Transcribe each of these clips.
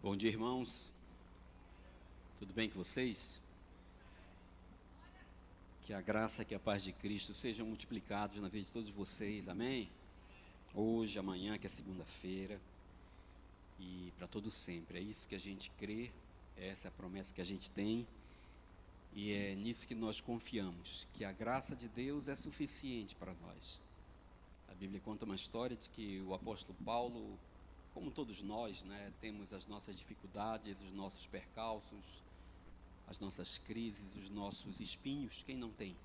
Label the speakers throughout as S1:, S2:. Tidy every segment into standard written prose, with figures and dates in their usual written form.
S1: Bom dia, irmãos. Tudo bem com vocês? Que a graça e a paz de Cristo sejam multiplicados na vida de todos vocês, amém? Hoje, amanhã, que é segunda-feira, e para todo sempre. É isso que a gente crê, essa é a promessa que a gente tem, e é nisso que nós confiamos, que a graça de Deus é suficiente para nós. A Bíblia conta uma história de que o apóstolo Paulo, como todos nós, temos as nossas dificuldades, os nossos percalços, as nossas crises, os nossos espinhos, quem não tem?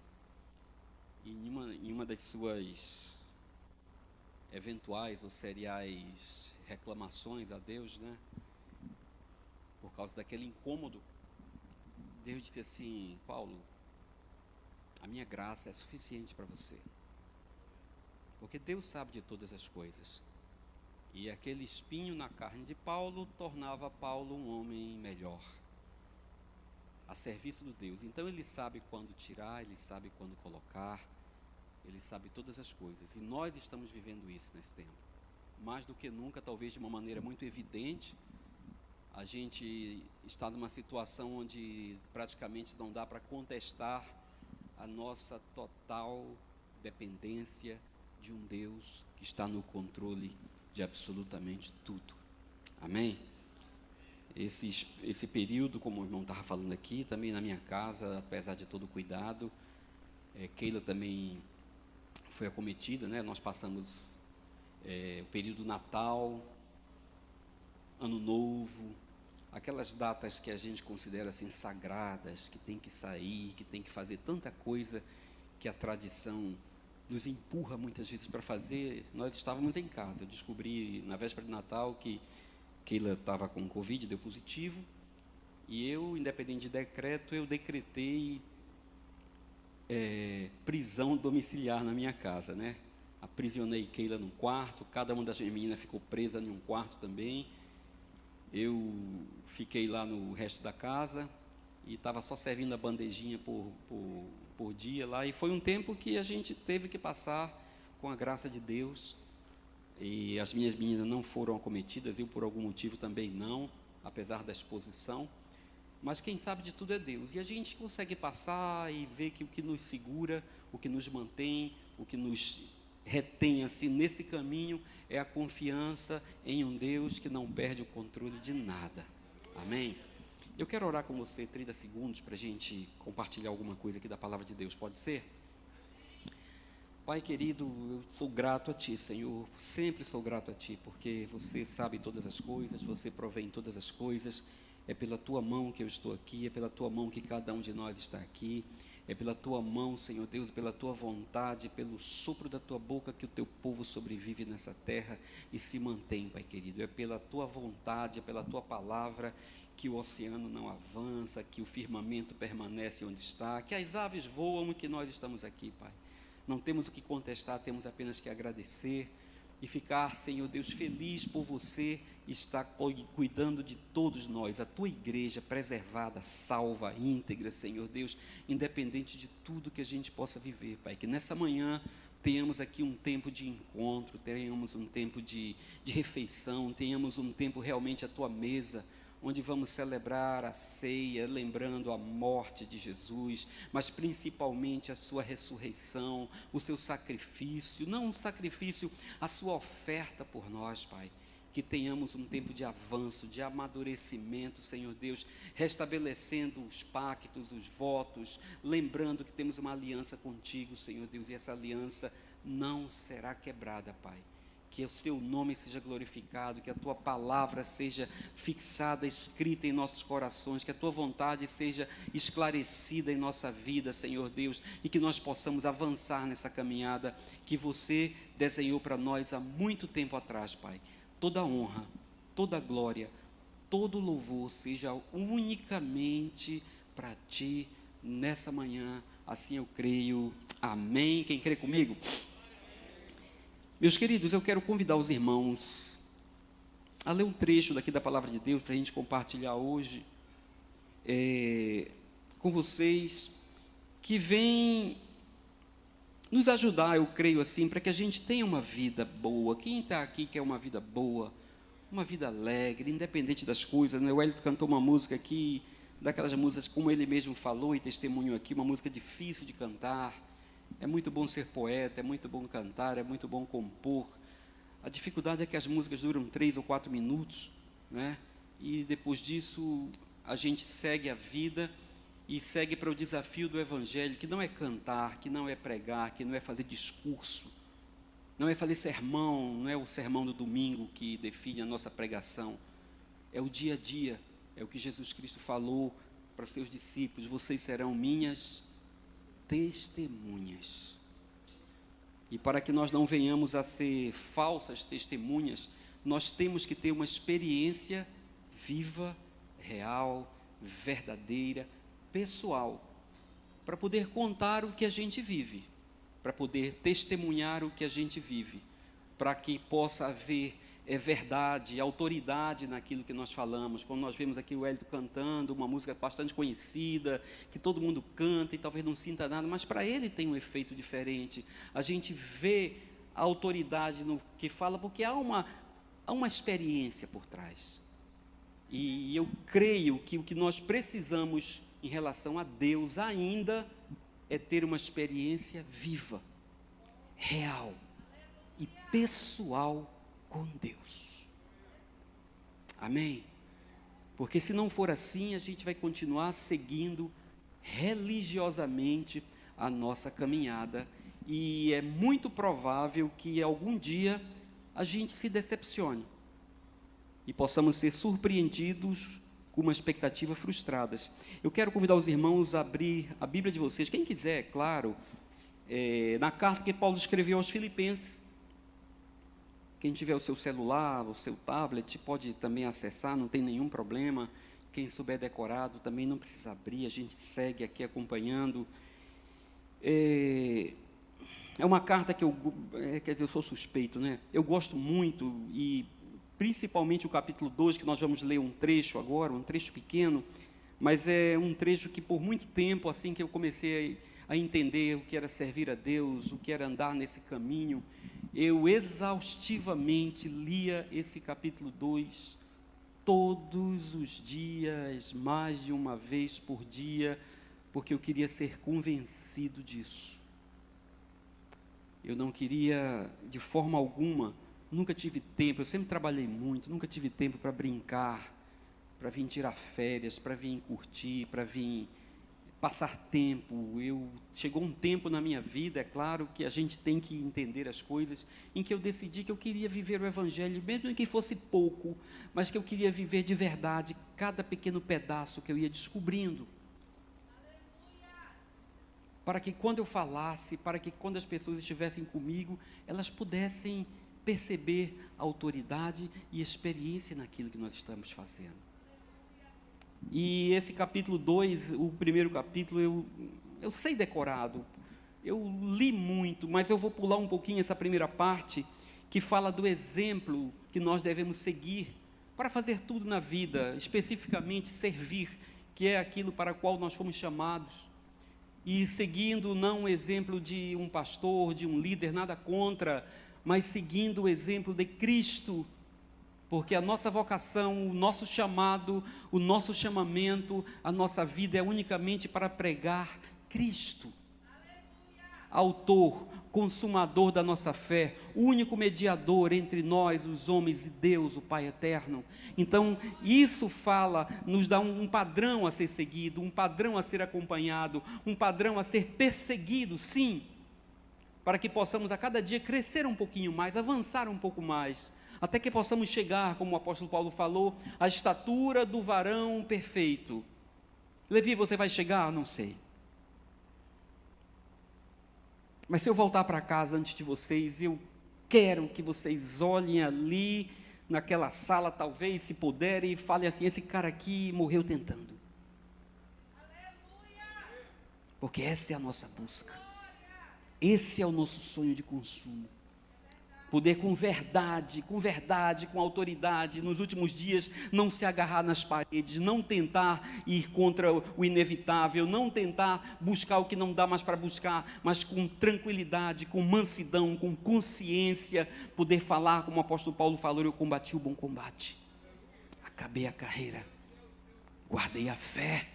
S1: E em uma das suas eventuais ou seriais reclamações a Deus, por causa daquele incômodo, Deus disse assim: Paulo, a minha graça é suficiente para você, porque Deus sabe de todas as coisas. E aquele espinho na carne de Paulo tornava Paulo um homem melhor, a serviço de Deus. Então ele sabe quando tirar, ele sabe quando colocar, ele sabe todas as coisas. E nós estamos vivendo isso nesse tempo. Mais do que nunca, talvez de uma maneira muito evidente, a gente está numa situação onde praticamente não dá para contestar a nossa total dependência de um Deus que está no controle de absolutamente tudo. Amém? Esse período, como o irmão estava falando aqui, também na minha casa, apesar de todo o cuidado, Keila também foi acometida, Nós passamos o período Natal, Ano Novo, aquelas datas que a gente considera assim sagradas, que tem que sair, que tem que fazer tanta coisa que a tradição nos empurra muitas vezes para fazer. Nós estávamos em casa. Eu descobri na véspera de Natal que Keila estava com Covid, deu positivo, e eu, independente de decreto, eu decretei prisão domiciliar na minha casa, Aprisionei Keila num quarto, cada uma das minhas meninas ficou presa em um quarto também. Eu fiquei lá no resto da casa e estava só servindo a bandejinha por dia lá, e foi um tempo que a gente teve que passar com a graça de Deus, e as minhas meninas não foram acometidas, eu por algum motivo também não, apesar da exposição, mas quem sabe de tudo é Deus, e a gente consegue passar e ver que o que nos segura, o que nos mantém, o que nos retém assim nesse caminho é a confiança em um Deus que não perde o controle de nada. Amém? Eu quero orar com você 30 segundos para a gente compartilhar alguma coisa aqui da palavra de Deus, pode ser? Pai querido, eu sou grato a Ti, Senhor, sempre sou grato a Ti, porque Você sabe todas as coisas, Você provém todas as coisas, é pela Tua mão que eu estou aqui, é pela Tua mão que cada um de nós está aqui, é pela Tua mão, Senhor Deus, pela Tua vontade, pelo sopro da Tua boca que o Teu povo sobrevive nessa terra e se mantém, Pai querido, é pela Tua vontade, é pela Tua palavra que o oceano não avança, que o firmamento permanece onde está, que as aves voam e que nós estamos aqui, Pai. Não temos o que contestar, temos apenas que agradecer e ficar, Senhor Deus, feliz por Você estar cuidando de todos nós, a Tua igreja preservada, salva, íntegra, Senhor Deus, independente de tudo que a gente possa viver, Pai. Que nessa manhã tenhamos aqui um tempo de encontro, tenhamos um tempo de refeição, tenhamos um tempo realmente à Tua mesa, onde vamos celebrar a ceia, lembrando a morte de Jesus, mas principalmente a sua ressurreição, o seu sacrifício, não um sacrifício, a sua oferta por nós, Pai. Que tenhamos um tempo de avanço, de amadurecimento, Senhor Deus, restabelecendo os pactos, os votos, lembrando que temos uma aliança contigo, Senhor Deus, e essa aliança não será quebrada, Pai. Que o Teu nome seja glorificado, que a Tua palavra seja fixada, escrita em nossos corações, que a Tua vontade seja esclarecida em nossa vida, Senhor Deus, e que nós possamos avançar nessa caminhada que Você desenhou para nós há muito tempo atrás, Pai. Toda honra, toda glória, todo louvor seja unicamente para Ti nessa manhã, assim eu creio. Amém. Quem crê comigo? Meus queridos, eu quero convidar os irmãos a ler um trecho daqui da palavra de Deus para a gente compartilhar hoje com vocês, que vem nos ajudar, eu creio assim, para que a gente tenha uma vida boa. Quem está aqui quer uma vida boa, uma vida alegre, independente das coisas, né? O Hélio cantou uma música aqui, daquelas músicas, como ele mesmo falou e testemunho aqui, uma música difícil de cantar. É muito bom ser poeta, é muito bom cantar, é muito bom compor. A dificuldade é que as músicas duram 3 ou 4 minutos, né? E depois disso a gente segue a vida e segue para o desafio do Evangelho, que não é cantar, que não é pregar, que não é fazer discurso, não é fazer sermão, não é o sermão do domingo que define a nossa pregação, é o dia a dia, é o que Jesus Cristo falou para os seus discípulos: vocês serão minhas testemunhas. E para que nós não venhamos a ser falsas testemunhas, nós temos que ter uma experiência viva, real, verdadeira, pessoal, para poder contar o que a gente vive, para poder testemunhar o que a gente vive, para que possa haver verdade, autoridade naquilo que nós falamos. Quando nós vemos aqui o Hélio cantando uma música bastante conhecida, que todo mundo canta e talvez não sinta nada, mas para ele tem um efeito diferente. A gente vê a autoridade no que fala, porque há uma experiência por trás. E eu creio que o que nós precisamos em relação a Deus ainda é ter uma experiência viva, real e pessoal com Deus. Amém? Porque se não for assim, a gente vai continuar seguindo religiosamente a nossa caminhada, e é muito provável que algum dia a gente se decepcione e possamos ser surpreendidos com uma expectativa frustrada. Eu quero convidar os irmãos a abrir a Bíblia de vocês, quem quiser, claro, na carta que Paulo escreveu aos Filipenses. Quem tiver o seu celular, o seu tablet, pode também acessar, não tem nenhum problema. Quem souber decorado também não precisa abrir, a gente segue aqui acompanhando. É uma carta que quer dizer, eu sou suspeito, né? Eu gosto muito, e principalmente o capítulo 2, que nós vamos ler um trecho agora, um trecho pequeno, mas é um trecho que por muito tempo, assim que eu comecei a entender o que era servir a Deus, o que era andar nesse caminho, eu exaustivamente lia esse capítulo 2, todos os dias, mais de uma vez por dia, porque eu queria ser convencido disso. Eu não queria, de forma alguma, nunca tive tempo, eu sempre trabalhei muito, nunca tive tempo para brincar, para vir tirar férias, para vir curtir, para vir passar tempo. Chegou um tempo na minha vida, é claro que a gente tem que entender as coisas, em que eu decidi que eu queria viver o Evangelho, mesmo que fosse pouco, mas que eu queria viver de verdade cada pequeno pedaço que eu ia descobrindo. Para que quando eu falasse, para que quando as pessoas estivessem comigo, elas pudessem perceber a autoridade e experiência naquilo que nós estamos fazendo. E esse capítulo 2, o primeiro capítulo, eu sei decorado, eu li muito, mas eu vou pular um pouquinho essa primeira parte, que fala do exemplo que nós devemos seguir para fazer tudo na vida, especificamente servir, que é aquilo para o qual nós fomos chamados, e seguindo não o exemplo de um pastor, de um líder, nada contra, mas seguindo o exemplo de Cristo, porque a nossa vocação, o nosso chamado, o nosso chamamento, a nossa vida é unicamente para pregar Cristo. Autor, consumador da nossa fé, único mediador entre nós, os homens, e Deus, o Pai eterno. Então, isso nos dá um padrão a ser seguido, um padrão a ser acompanhado, um padrão a ser perseguido, sim, para que possamos a cada dia crescer um pouquinho mais, avançar um pouco mais, até que possamos chegar, como o apóstolo Paulo falou, à estatura do varão perfeito. Levi, você vai chegar? Não sei. Mas se eu voltar para casa antes de vocês, eu quero que vocês olhem ali, naquela sala, talvez, se puderem, e falem assim: esse cara aqui morreu tentando. Porque essa é a nossa busca. Esse é o nosso sonho de consumo. Poder com verdade, com autoridade, nos últimos dias, não se agarrar nas paredes, não tentar ir contra o inevitável, não tentar buscar o que não dá mais para buscar, mas com tranquilidade, com mansidão, com consciência, poder falar, como o apóstolo Paulo falou: eu combati o bom combate, acabei a carreira, guardei a fé.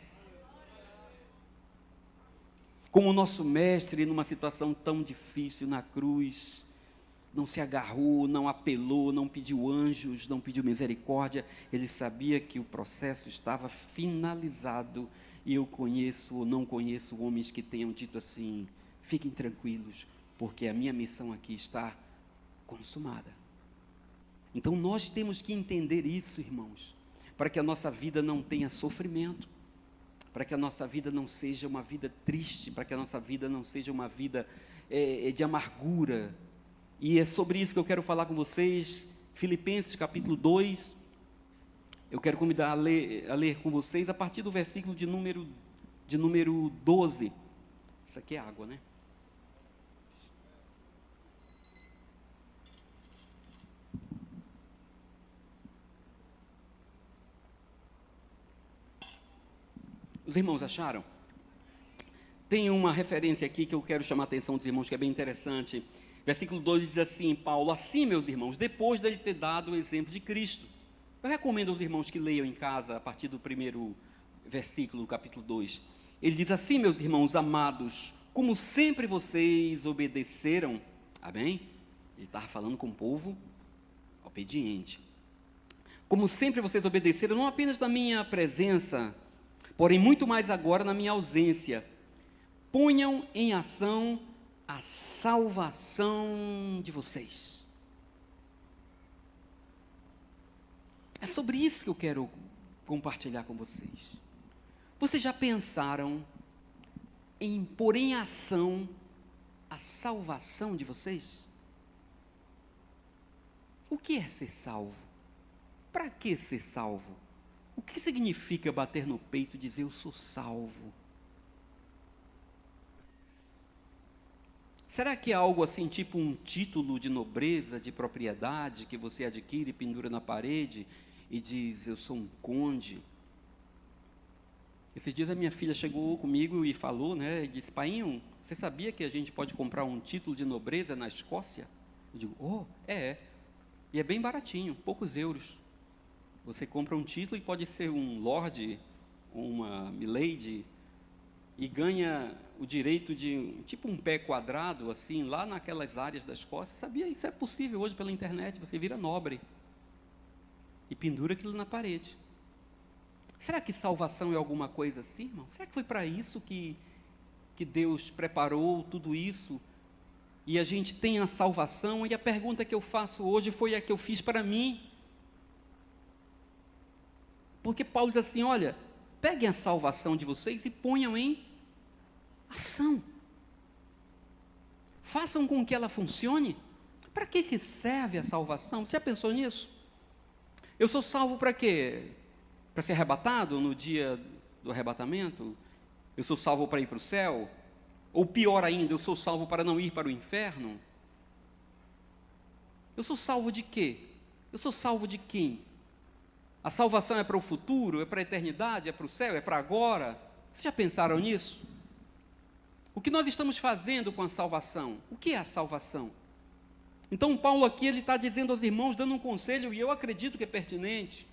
S1: Como o nosso mestre, numa situação tão difícil na cruz, não se agarrou, não apelou, não pediu anjos, não pediu misericórdia. Ele sabia que o processo estava finalizado. E eu conheço ou não conheço homens que tenham dito assim: fiquem tranquilos, porque a minha missão aqui está consumada. Então nós temos que entender isso, irmãos, para que a nossa vida não tenha sofrimento, para que a nossa vida não seja uma vida triste, para que a nossa vida não seja uma vida de amargura. E é sobre isso que eu quero falar com vocês. Filipenses capítulo 2, eu quero convidar a ler com vocês a partir do versículo de número 12. Isso aqui é água, né? Os irmãos acharam? Tem uma referência aqui que eu quero chamar a atenção dos irmãos, que é bem interessante. Versículo 12 diz assim: Paulo: assim, meus irmãos, depois de ele ter dado o exemplo de Cristo. Eu recomendo aos irmãos que leiam em casa, a partir do primeiro versículo do capítulo 2. Ele diz assim: meus irmãos amados, como sempre vocês obedeceram. Amém? Ele estava falando com o povo obediente. Como sempre vocês obedeceram, não apenas na minha presença, porém muito mais agora na minha ausência. Ponham em ação a salvação de vocês. É sobre isso que eu quero compartilhar com vocês. Vocês já pensaram em pôr em ação a salvação de vocês? O que é ser salvo? Para que ser salvo? O que significa bater no peito e dizer: eu sou salvo? Será que é algo assim, tipo um título de nobreza, de propriedade, que você adquire e pendura na parede e diz: eu sou um conde? Esses dias a minha filha chegou comigo e falou, né, e disse: painho, você sabia que a gente pode comprar um título de nobreza na Escócia? Eu digo: oh, e é bem baratinho, poucos euros. Você compra um título e pode ser um lord, uma milady, e ganha o direito de, tipo um pé quadrado, assim, lá naquelas áreas da Escócia. Sabia? Isso é possível hoje pela internet, você vira nobre e pendura aquilo na parede. Será que salvação é alguma coisa assim, irmão? Será que foi para isso que Deus preparou tudo isso? E a gente tem a salvação, e a pergunta que eu faço hoje foi a que eu fiz para mim. Porque Paulo diz assim: olha, peguem a salvação de vocês e ponham em ação. Façam com que ela funcione. Para que serve a salvação? Você já pensou nisso? Eu sou salvo para quê? Para ser arrebatado no dia do arrebatamento? Eu sou salvo para ir para o céu? Ou pior ainda, eu sou salvo para não ir para o inferno? Eu sou salvo de quê? Eu sou salvo de quem? A salvação é para o futuro? É para a eternidade? É para o céu? É para agora? Vocês já pensaram nisso? O que nós estamos fazendo com a salvação? O que é a salvação? Então Paulo aqui, ele está dizendo aos irmãos, dando um conselho, e eu acredito que é pertinente.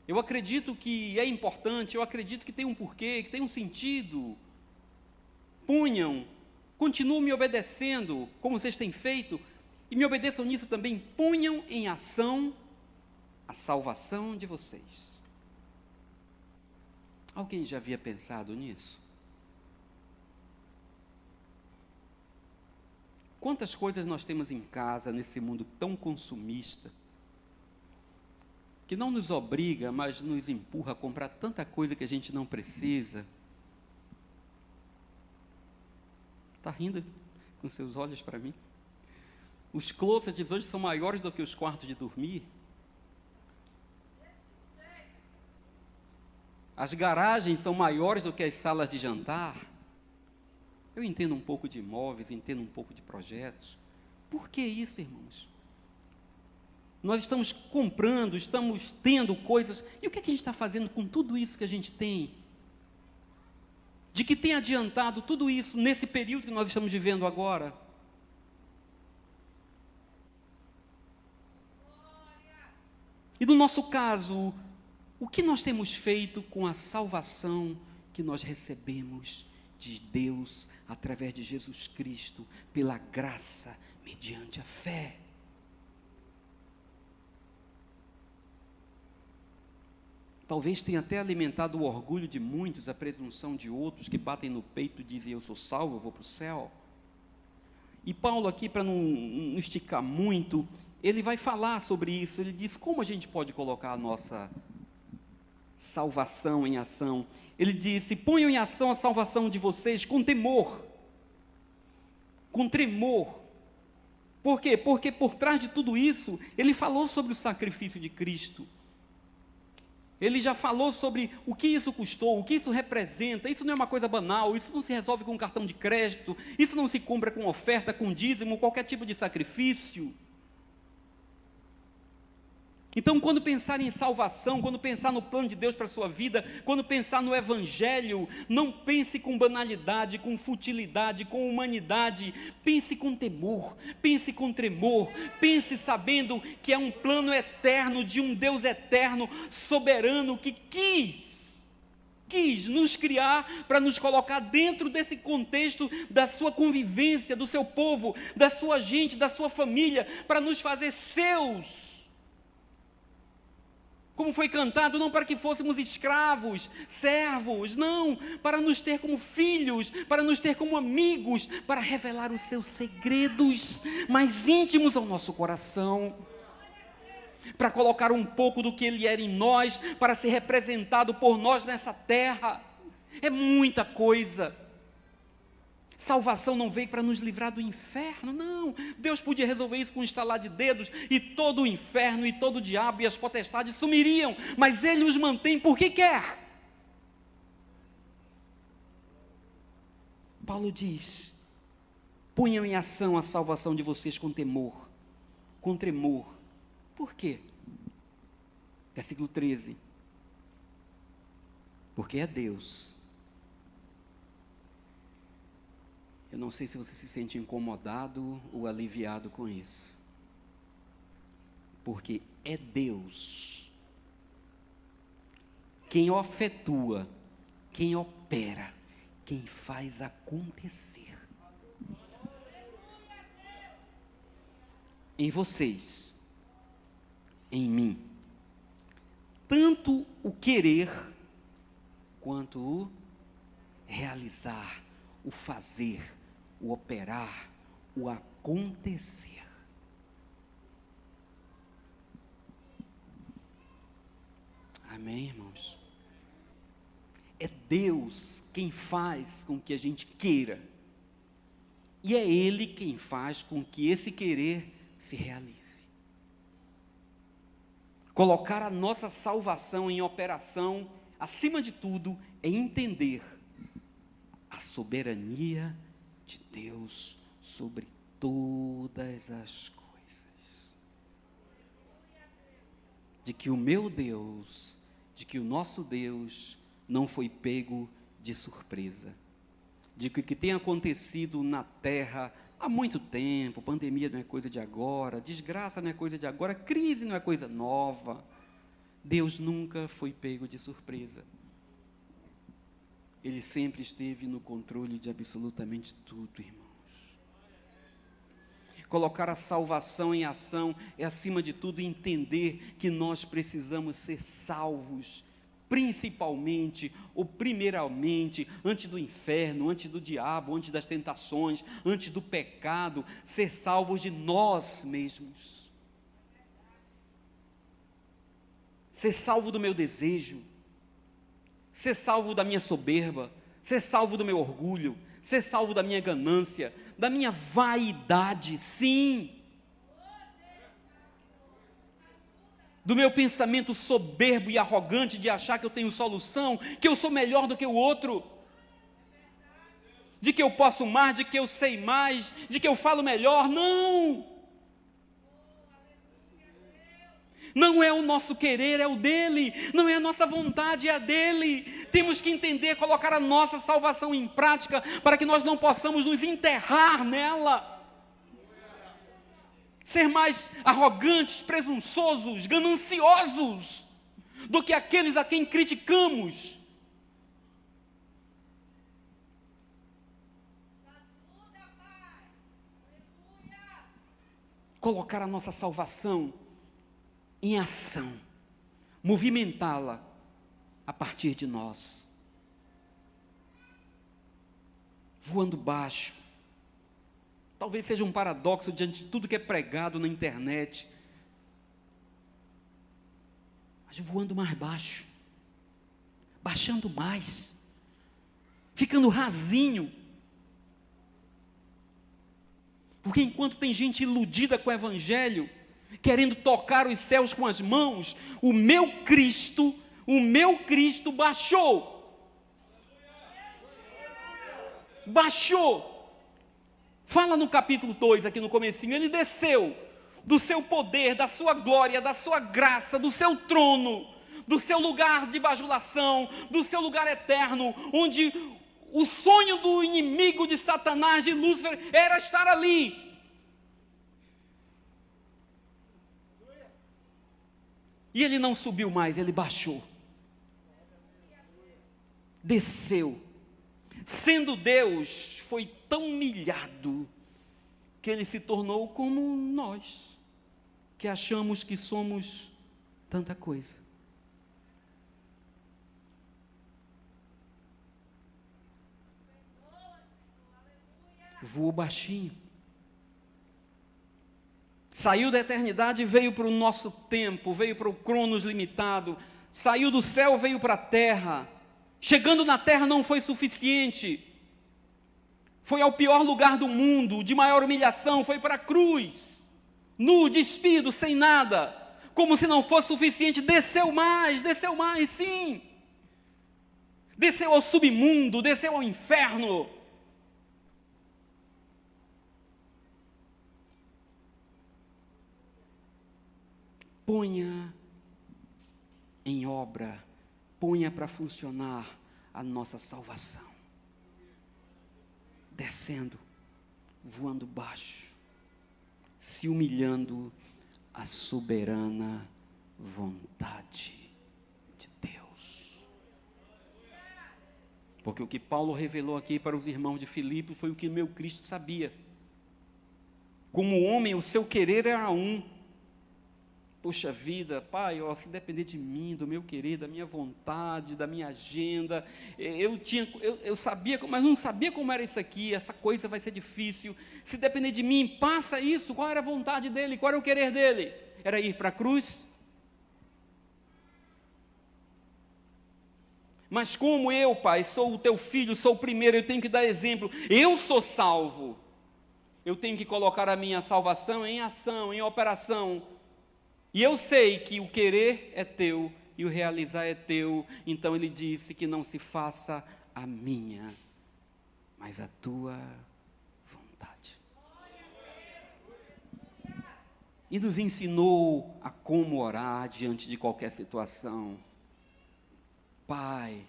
S1: Eu acredito que é importante, eu acredito que tem um porquê, que tem um sentido. Continuem me obedecendo, como vocês têm feito, e me obedeçam nisso também. Ponham em ação a salvação de vocês. Alguém já havia pensado nisso? Quantas coisas nós temos em casa, nesse mundo tão consumista, que não nos obriga, mas nos empurra a comprar tanta coisa que a gente não precisa. Está rindo com seus olhos para mim? Os closets hoje são maiores do que os quartos de dormir. As garagens são maiores do que as salas de jantar. Eu entendo um pouco de imóveis, entendo um pouco de projetos, Por que isso, irmãos? Nós estamos comprando, estamos tendo coisas, e o que é que a gente está fazendo com tudo isso que a gente tem? De que tem adiantado tudo isso nesse período que nós estamos vivendo agora? E no nosso caso, o que nós temos feito com a salvação que nós recebemos de Deus através de Jesus Cristo, pela graça, mediante a fé? Talvez tenha até alimentado o orgulho de muitos, a presunção de outros que batem no peito e dizem: eu sou salvo, eu vou para o céu. E Paulo aqui, para não esticar muito, ele vai falar sobre isso. Ele diz como a gente pode colocar a nossa salvação em ação. Ele disse: ponham em ação a salvação de vocês com temor, com tremor. Por quê? Porque por trás de tudo isso, ele falou sobre o sacrifício de Cristo. Ele já falou sobre o que isso custou, o que isso representa. Isso não é uma coisa banal, isso não se resolve com cartão de crédito, isso não se compra com oferta, com dízimo, qualquer tipo de sacrifício. Então, quando pensar em salvação, quando pensar no plano de Deus para a sua vida, quando pensar no Evangelho, não pense com banalidade, com futilidade, com humanidade. Pense com temor, pense com tremor, pense sabendo que é um plano eterno, de um Deus eterno, soberano, que quis nos criar para nos colocar dentro desse contexto da sua convivência, do seu povo, da sua gente, da sua família, para nos fazer seus. Como foi cantado, não para que fôssemos escravos, servos, não, para nos ter como filhos, para nos ter como amigos, para revelar os seus segredos mais íntimos ao nosso coração, para colocar um pouco do que Ele era em nós, para ser representado por nós nessa terra. É muita coisa. Salvação não veio para nos livrar do inferno, não. Deus podia resolver isso com um estalar de dedos e todo o inferno e todo o diabo e as potestades sumiriam, mas Ele os mantém porque quer. Paulo diz: ponham em ação a salvação de vocês com temor, com tremor. Por quê? Versículo 13. Porque é Deus. Eu não sei se você se sente incomodado ou aliviado com isso. Porque é Deus quem efetua, quem opera, quem faz acontecer. Em vocês, em mim, tanto o querer quanto o realizar, o fazer, o operar, o acontecer. Amém, irmãos? É Deus quem faz com que a gente queira, e é Ele quem faz com que esse querer se realize. Colocar a nossa salvação em operação, acima de tudo, é entender a soberania de Deus sobre todas as coisas. De que o meu Deus, de que o nosso Deus não foi pego de surpresa. De que o que tem acontecido na terra há muito tempo, pandemia não é coisa de agora, desgraça não é coisa de agora, crise não é coisa nova. Deus nunca foi pego de surpresa. Ele sempre esteve no controle de absolutamente tudo, irmãos. Colocar a salvação em ação é, acima de tudo, entender que nós precisamos ser salvos, principalmente, ou primeiramente, antes do inferno, antes do diabo, antes das tentações, antes do pecado, ser salvos de nós mesmos. Ser salvo do meu desejo, ser salvo da minha soberba, ser salvo do meu orgulho, ser salvo da minha ganância, da minha vaidade, sim, do meu pensamento soberbo e arrogante de achar que eu tenho solução, que eu sou melhor do que o outro. de que eu posso mais, de que eu sei mais, de que eu falo melhor. Não! Não é o nosso querer, é o dele. Não é a nossa vontade, é a dele. Temos que entender, colocar a nossa salvação em prática, para que nós não possamos nos enterrar nela. Ser mais arrogantes, presunçosos, gananciosos, do que aqueles a quem criticamos. Colocar a nossa salvação em ação, movimentá-la a partir de nós, voando baixo. Talvez seja um paradoxo diante de tudo que é pregado na internet, mas voando mais baixo, baixando mais, ficando rasinho. Porque enquanto tem gente iludida com o Evangelho, querendo tocar os céus com as mãos, o meu Cristo baixou. Baixou. Fala no capítulo 2, aqui no comecinho, ele desceu do seu poder, da sua glória, da sua graça, do seu trono, do seu lugar de bajulação, do seu lugar eterno, onde o sonho do inimigo de Satanás, de Lúcifer, era estar ali. E ele não subiu mais, ele baixou. Desceu. Sendo Deus, foi tão humilhado que ele se tornou como nós, que achamos que somos tanta coisa. Voou baixinho. Saiu da eternidade e veio para o nosso tempo, veio para o cronos limitado. Saiu do céu, veio para a terra. Chegando na terra não foi suficiente. Foi ao pior lugar do mundo, de maior humilhação, foi para a cruz. Nu, despido, sem nada. Como se não fosse suficiente, desceu mais, sim. Desceu ao submundo, desceu ao inferno. Ponha em obra, ponha para funcionar a nossa salvação. Descendo, voando baixo, se humilhando à soberana vontade de Deus. Porque o que Paulo revelou aqui para os irmãos de Filipe foi o que meu Cristo sabia. Como homem, o seu querer era um. Poxa vida, Pai, se depender de mim, do meu querer, da minha vontade, da minha agenda, eu sabia, mas não sabia como era isso aqui, essa coisa vai ser difícil. Se depender de mim, passa isso. Qual era a vontade dele? Qual era o querer dele? Era ir para a cruz? Mas como eu, Pai, sou o teu filho, sou o primeiro, eu tenho que dar exemplo. Eu sou salvo. Eu tenho que colocar a minha salvação em ação, em operação. E eu sei que o querer é teu e o realizar é teu. Então ele disse que não se faça a minha, mas a tua vontade. E nos ensinou a como orar diante de qualquer situação. Pai,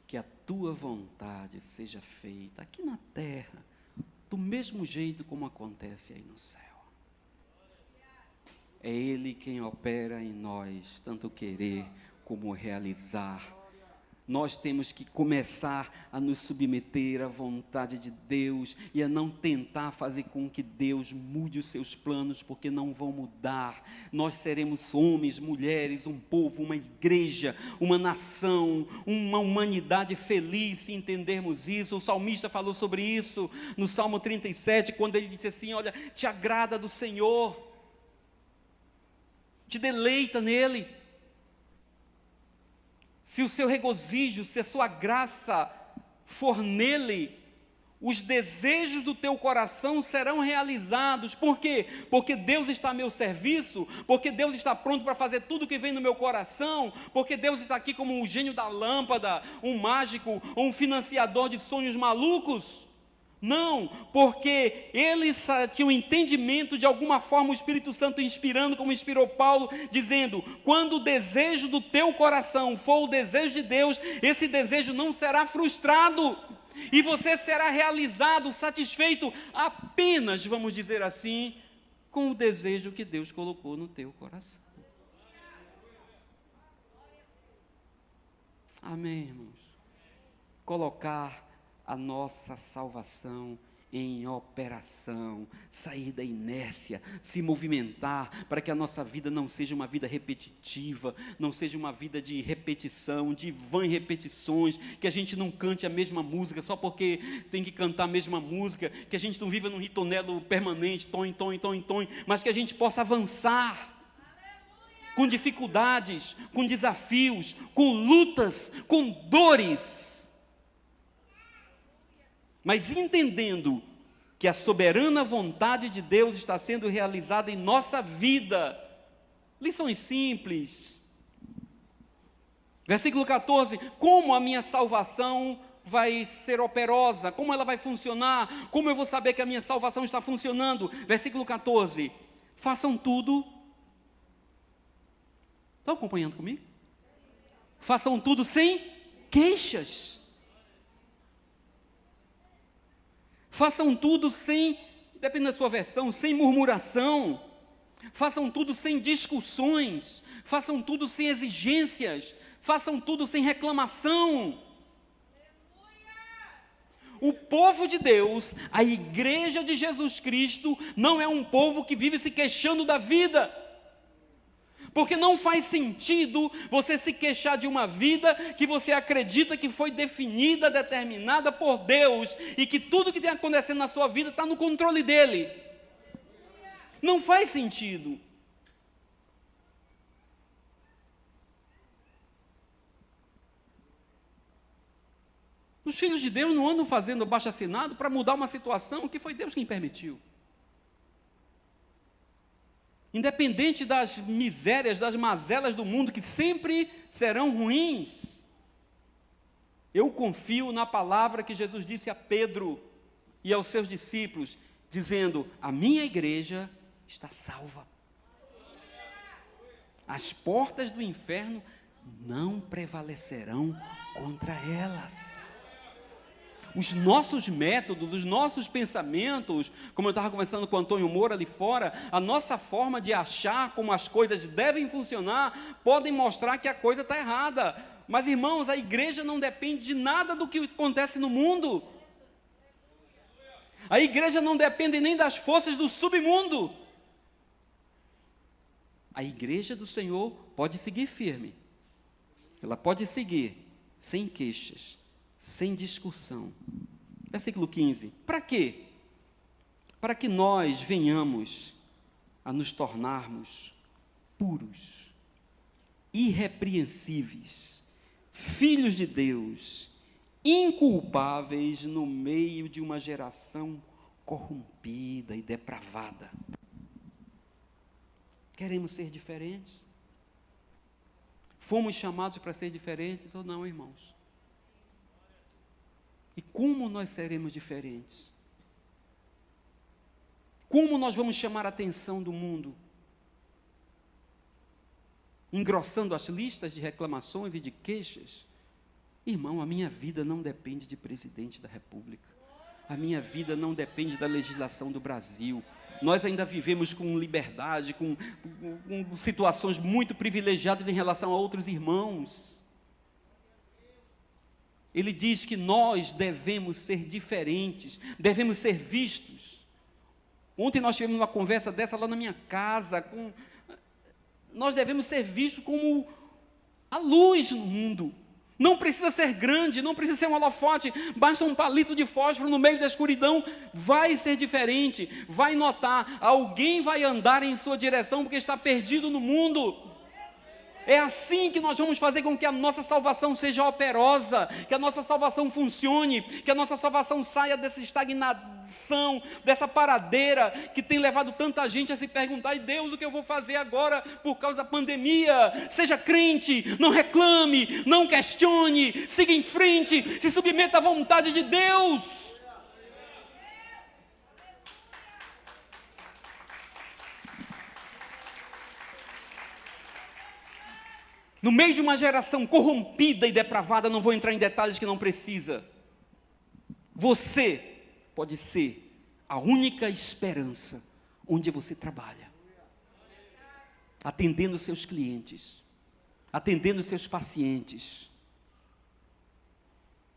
S1: que a tua vontade seja feita aqui na terra, do mesmo jeito como acontece aí no céu. É Ele quem opera em nós, tanto querer como realizar. Nós temos que começar a nos submeter à vontade de Deus e a não tentar fazer com que Deus mude os seus planos, porque não vão mudar. Nós seremos homens, mulheres, um povo, uma igreja, uma nação, uma humanidade feliz se entendermos isso. O salmista falou sobre isso no Salmo 37, quando ele disse assim: olha, te agrada do Senhor, te deleita nele. Se o seu regozijo, se a sua graça for nele, os desejos do teu coração serão realizados. Por quê? Porque Deus está a meu serviço, porque Deus está pronto para fazer tudo o que vem no meu coração, porque Deus está aqui como um gênio da lâmpada, um mágico, um financiador de sonhos malucos. Não, porque ele tinha um entendimento, de alguma forma o Espírito Santo inspirando, como inspirou Paulo, dizendo: quando o desejo do teu coração for o desejo de Deus, esse desejo não será frustrado, e você será realizado, satisfeito apenas, vamos dizer assim, com o desejo que Deus colocou no teu coração. Amém, irmãos? Colocar a nossa salvação em operação, sair da inércia, se movimentar, para que a nossa vida não seja uma vida repetitiva, não seja uma vida de repetição, de vãs repetições, que a gente não cante a mesma música só porque tem que cantar a mesma música, que a gente não viva num ritornelo permanente, tom, mas que a gente possa avançar com dificuldades, com desafios, com lutas, com dores, mas entendendo que a soberana vontade de Deus está sendo realizada em nossa vida. Lições simples. Versículo 14: como a minha salvação vai ser operosa? Como ela vai funcionar? Como eu vou saber que a minha salvação está funcionando? Versículo 14: façam tudo. Estão acompanhando comigo? Façam tudo sem queixas. Façam tudo sem, dependendo da sua versão, sem murmuração. Façam tudo sem discussões. Façam tudo sem exigências. Façam tudo sem reclamação. O povo de Deus, a igreja de Jesus Cristo, não é um povo que vive se queixando da vida. Porque não faz sentido você se queixar de uma vida que você acredita que foi definida, determinada por Deus, e que tudo que tem acontecendo na sua vida está no controle dEle. Não faz sentido. Os filhos de Deus não andam fazendo abaixo-assinado para mudar uma situação que foi Deus quem permitiu. Independente das misérias, das mazelas do mundo, que sempre serão ruins, eu confio na palavra que Jesus disse a Pedro e aos seus discípulos, dizendo: a minha igreja está salva. As portas do inferno não prevalecerão contra elas. Os nossos métodos, os nossos pensamentos, como eu estava conversando com o Antônio Moura ali fora, a nossa forma de achar como as coisas devem funcionar, podem mostrar que a coisa está errada. Mas, irmãos, a igreja não depende de nada do que acontece no mundo. A igreja não depende nem das forças do submundo. A igreja do Senhor pode seguir firme. Ela pode seguir sem queixas, sem discussão. Versículo 15. Para quê? Para que nós venhamos a nos tornarmos puros, irrepreensíveis, filhos de Deus, inculpáveis no meio de uma geração corrompida e depravada. Queremos ser diferentes? Fomos chamados para ser diferentes ou não, irmãos? E como nós seremos diferentes? Como nós vamos chamar a atenção do mundo? Engrossando as listas de reclamações e de queixas? Irmão, a minha vida não depende de presidente da República. A minha vida não depende da legislação do Brasil. Nós ainda vivemos com liberdade, com situações muito privilegiadas em relação a outros irmãos. Ele diz que nós devemos ser diferentes, devemos ser vistos. Ontem nós tivemos uma conversa dessa lá na minha casa. Nós devemos ser vistos como a luz no mundo. Não precisa ser grande, não precisa ser um holofote, basta um palito de fósforo no meio da escuridão, vai ser diferente, vai notar, alguém vai andar em sua direção porque está perdido no mundo. É assim que nós vamos fazer com que a nossa salvação seja operosa, que a nossa salvação funcione, que a nossa salvação saia dessa estagnação, dessa paradeira que tem levado tanta gente a se perguntar: e Deus, o que eu vou fazer agora por causa da pandemia? Seja crente, não reclame, não questione, siga em frente, se submeta à vontade de Deus. No meio de uma geração corrompida e depravada, não vou entrar em detalhes que não precisa, você pode ser a única esperança onde você trabalha, atendendo seus clientes, atendendo seus pacientes,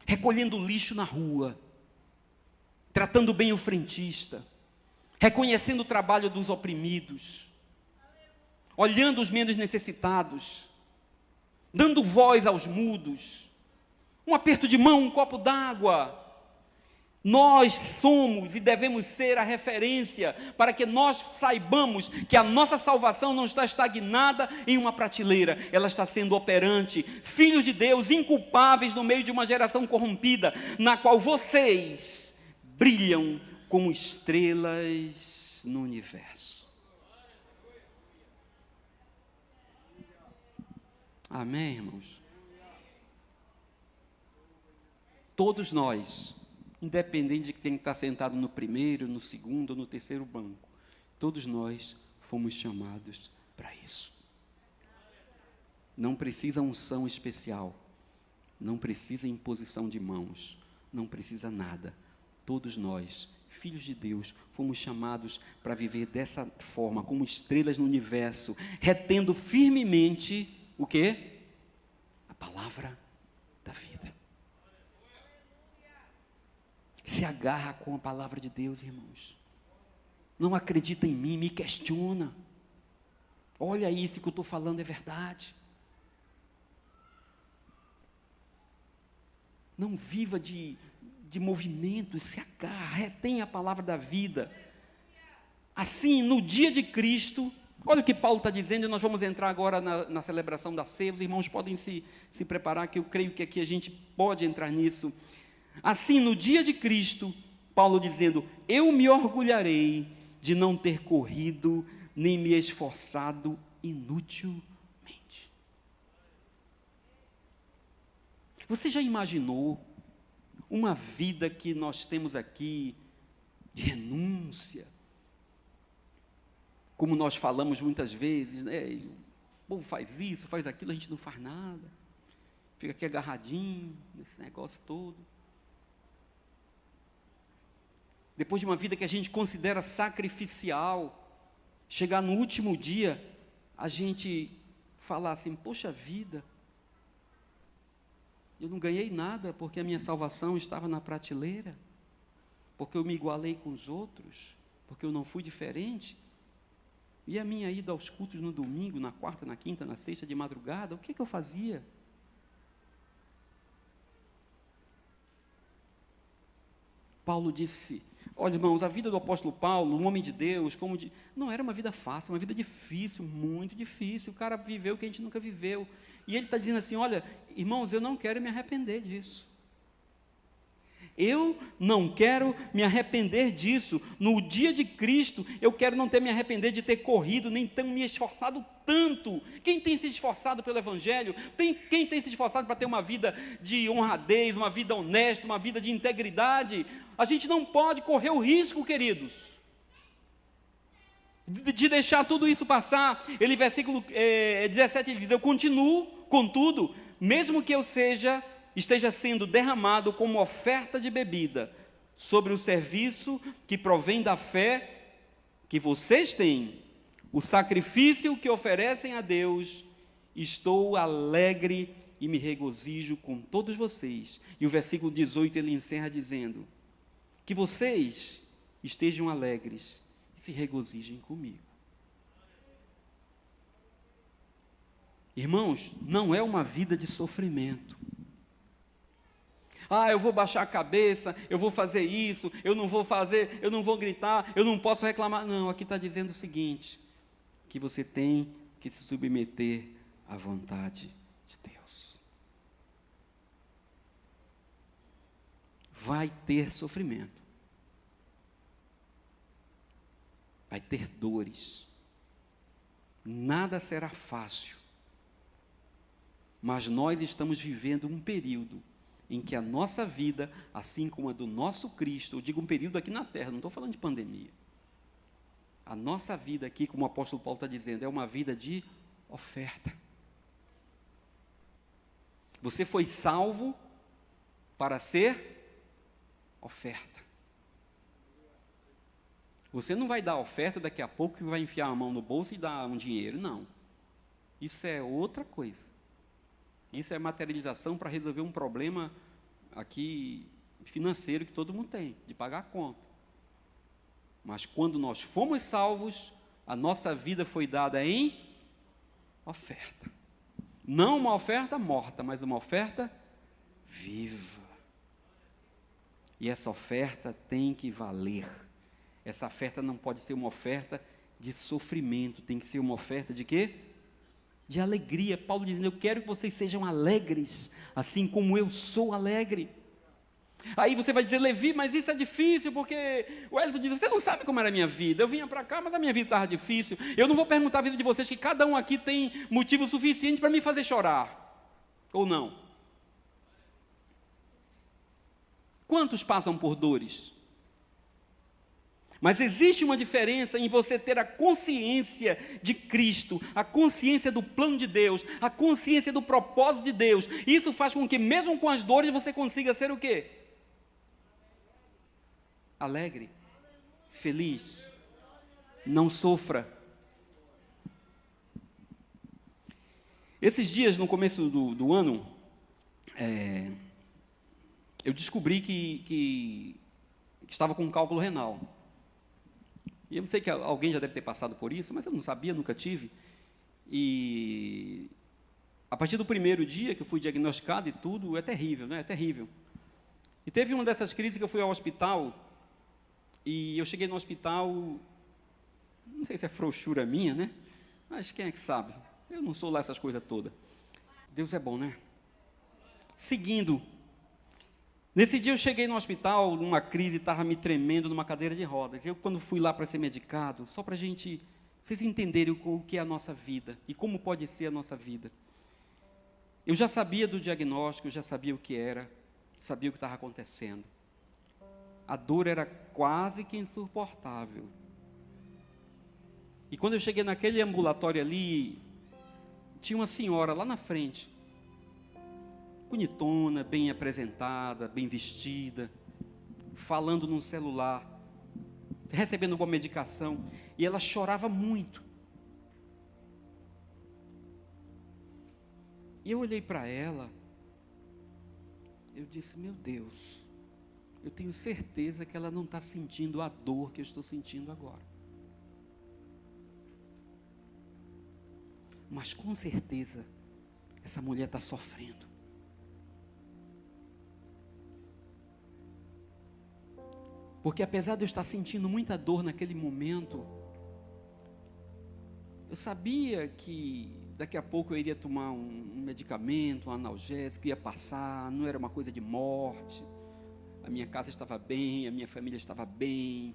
S1: recolhendo lixo na rua, tratando bem o frentista, reconhecendo o trabalho dos oprimidos, olhando os menos necessitados, dando voz aos mudos, um aperto de mão, um copo d'água. Nós somos e devemos ser a referência para que nós saibamos que a nossa salvação não está estagnada em uma prateleira, ela está sendo operante. Filhos de Deus, inculpáveis no meio de uma geração corrompida, na qual vocês brilham como estrelas no universo. Amém, irmãos? Todos nós, independente de quem está sentado no primeiro, no segundo ou no terceiro banco, todos nós fomos chamados para isso. Não precisa unção especial, não precisa imposição de mãos, não precisa nada. Todos nós, filhos de Deus, fomos chamados para viver dessa forma, como estrelas no universo, retendo firmemente o quê? A palavra da vida. Se agarra com a palavra de Deus, irmãos. Não acredita em mim, me questiona. Olha isso que eu estou falando é verdade. Não viva de movimentos, se agarra, retém a palavra da vida. Assim, no dia de Cristo, olha o que Paulo está dizendo, e nós vamos entrar agora na celebração da ceia. Os irmãos podem se preparar, que eu creio que aqui a gente pode entrar nisso. Assim, no dia de Cristo, Paulo dizendo: eu me orgulharei de não ter corrido, nem me esforçado inutilmente. Você já imaginou uma vida que nós temos aqui, de renúncia? Como nós falamos muitas vezes, né? O povo faz isso, faz aquilo, a gente não faz nada. Fica aqui agarradinho, nesse negócio todo. Depois de uma vida que a gente considera sacrificial, chegar no último dia, a gente falar assim: poxa vida, eu não ganhei nada porque a minha salvação estava na prateleira, porque eu me igualei com os outros, porque eu não fui diferente. E a minha ida aos cultos no domingo, na quarta, na quinta, na sexta, de madrugada, o que eu fazia? Paulo disse: olha, irmãos, a vida do apóstolo Paulo, um homem de Deus, não era uma vida fácil, uma vida difícil, muito difícil. O cara viveu o que a gente nunca viveu. E ele está dizendo assim: olha, irmãos, eu não quero me arrepender disso. Eu não quero me arrepender disso. No dia de Cristo, eu quero não ter me arrepender de ter corrido, nem ter me esforçado tanto. Quem tem se esforçado pelo Evangelho? Quem tem se esforçado para ter uma vida de honradez, uma vida honesta, uma vida de integridade? A gente não pode correr o risco, queridos, de deixar tudo isso passar. Ele, versículo 17, ele diz: eu continuo, contudo, mesmo que eu esteja sendo derramado como oferta de bebida sobre o serviço que provém da fé que vocês têm, o sacrifício que oferecem a Deus, estou alegre e me regozijo com todos vocês. E o versículo 18 ele encerra dizendo: que vocês estejam alegres e se regozijem comigo. Irmãos, não é uma vida de sofrimento. Eu vou baixar a cabeça, eu vou fazer isso, eu não vou fazer, eu não vou gritar, eu não posso reclamar. Não, aqui está dizendo o seguinte: que você tem que se submeter a vontade de Deus. Vai ter sofrimento, vai ter dores, nada será fácil, mas nós estamos vivendo um período em que a nossa vida, assim como a do nosso Cristo, eu digo um período aqui na terra, não estou falando de pandemia, a nossa vida aqui, como o apóstolo Paulo está dizendo, é uma vida de oferta. Você foi salvo para ser oferta. Você não vai dar oferta daqui a pouco e vai enfiar a mão no bolso e dar um dinheiro, não. Isso é outra coisa. Isso é materialização para resolver um problema aqui financeiro que todo mundo tem, de pagar a conta. Mas quando nós fomos salvos, a nossa vida foi dada em oferta. Não uma oferta morta, mas uma oferta viva. E essa oferta tem que valer. Essa oferta não pode ser uma oferta de sofrimento, tem que ser uma oferta de quê? De alegria. Paulo dizendo, eu quero que vocês sejam alegres, assim como eu sou alegre. Aí você vai dizer, Levi, mas isso é difícil, porque o Hélio diz, você não sabe como era a minha vida, eu vinha para cá, mas a minha vida estava difícil, eu não vou perguntar a vida de vocês, que cada um aqui tem motivo suficiente para me fazer chorar, ou não? Quantos passam por dores? Mas existe uma diferença em você ter a consciência de Cristo, a consciência do plano de Deus, a consciência do propósito de Deus. Isso faz com que mesmo com as dores você consiga ser o quê? Alegre, feliz, não sofra. Esses dias, no começo do ano, eu descobri que estava com um cálculo renal. E eu não sei que alguém já deve ter passado por isso, mas eu não sabia, nunca tive. E a partir do primeiro dia que eu fui diagnosticado e tudo, é terrível, né? É terrível. E teve uma dessas crises que eu fui ao hospital, e eu cheguei no hospital, não sei se é frouxura minha, né? Mas quem é que sabe? Eu não sou lá essas coisas todas. Deus é bom, né? Seguindo. Nesse dia eu cheguei no hospital, numa crise, estava me tremendo numa cadeira de rodas. Eu, quando fui lá para ser medicado, só para vocês entenderem o que é a nossa vida e como pode ser a nossa vida. Eu já sabia do diagnóstico, eu já sabia o que era, sabia o que estava acontecendo. A dor era quase que insuportável. E quando eu cheguei naquele ambulatório ali, tinha uma senhora lá na frente, bonitona, bem apresentada, bem vestida, falando num celular, recebendo alguma medicação, e ela chorava muito. E eu olhei para ela, eu disse, meu Deus, eu tenho certeza que ela não está sentindo a dor que eu estou sentindo agora. Mas com certeza, essa mulher está sofrendo. Porque apesar de eu estar sentindo muita dor naquele momento, eu sabia que daqui a pouco eu iria tomar um medicamento, um analgésico, ia passar, não era uma coisa de morte. A minha casa estava bem, a minha família estava bem,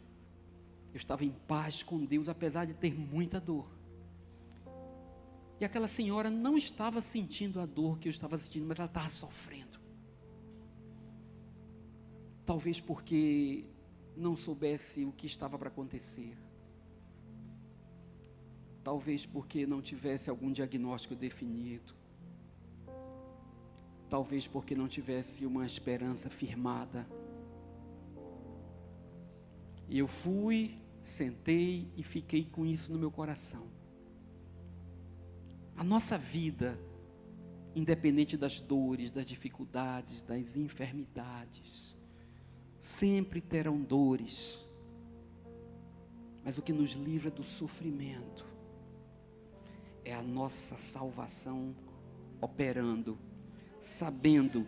S1: eu estava em paz com Deus, apesar de ter muita dor. E aquela senhora não estava sentindo a dor que eu estava sentindo, mas ela estava sofrendo. Talvez porque não soubesse o que estava para acontecer. Talvez porque não tivesse algum diagnóstico definido. Talvez porque não tivesse uma esperança firmada. E eu fui, sentei e fiquei com isso no meu coração. A nossa vida, independente das dores, das dificuldades, das enfermidades, sempre terão dores, mas o que nos livra do sofrimento é a nossa salvação operando, sabendo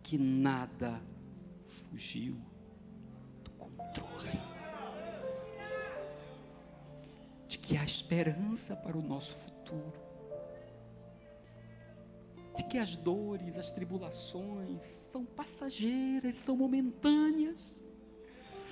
S1: que nada fugiu do controle, de que há esperança para o nosso futuro. porque as dores, as tribulações são passageiras, são momentâneas,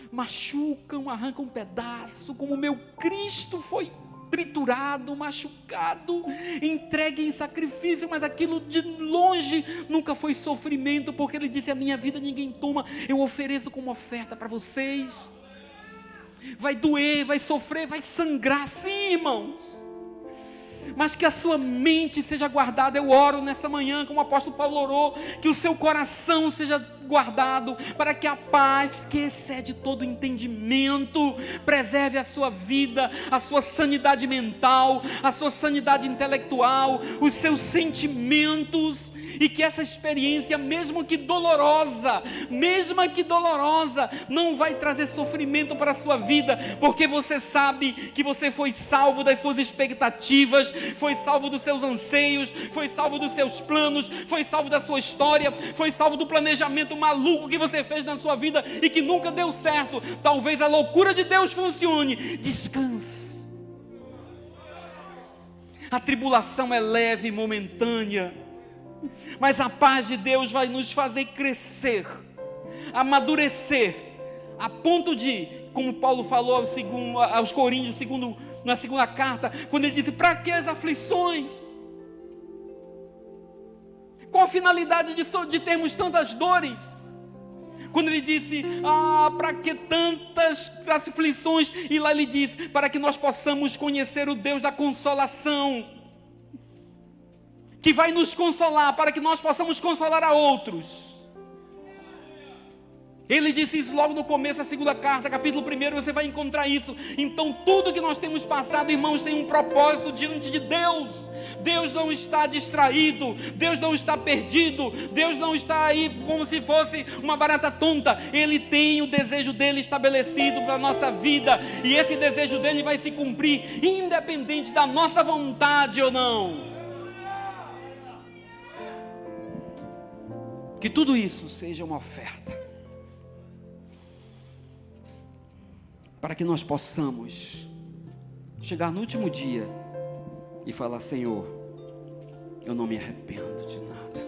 S1: machucam, arrancam um pedaço, como o meu Cristo foi triturado, machucado, entregue em sacrifício, mas aquilo de longe nunca foi sofrimento, porque Ele disse: a minha vida ninguém toma, eu ofereço como oferta para vocês. Vai doer, vai sofrer, vai sangrar, sim, irmãos, mas que a sua mente seja guardada. Eu oro nessa manhã, como o apóstolo Paulo orou, que o seu coração seja guardado, para que a paz que excede todo entendimento preserve a sua vida, a sua sanidade mental, a sua sanidade intelectual, os seus sentimentos, e que essa experiência, mesmo que dolorosa, não vai trazer sofrimento para a sua vida, porque você sabe que você foi salvo das suas expectativas, foi salvo dos seus anseios, foi salvo dos seus planos, foi salvo da sua história, foi salvo do planejamento maluco que você fez na sua vida e que nunca deu certo. Talvez a loucura de Deus funcione. Descanse. A tribulação é leve e momentânea, mas a paz de Deus vai nos fazer crescer, amadurecer, a ponto de, como Paulo falou aos Coríntios, na segunda carta, quando ele disse: para que as aflições? Qual a finalidade de termos tantas dores? Quando ele disse: para que tantas aflições? E lá ele diz: para que nós possamos conhecer o Deus da consolação, que vai nos consolar, para que nós possamos consolar a outros. Ele disse isso logo no começo da segunda carta, capítulo 1, você vai encontrar isso. Então tudo que nós temos passado, irmãos, tem um propósito diante de Deus. Deus não está distraído, Deus não está perdido, Deus não está aí como se fosse uma barata tonta. Ele tem o desejo dele estabelecido para a nossa vida, e esse desejo dele vai se cumprir, independente da nossa vontade ou não. Que tudo isso seja uma oferta, para que nós possamos chegar no último dia e falar: Senhor, eu não me arrependo de nada.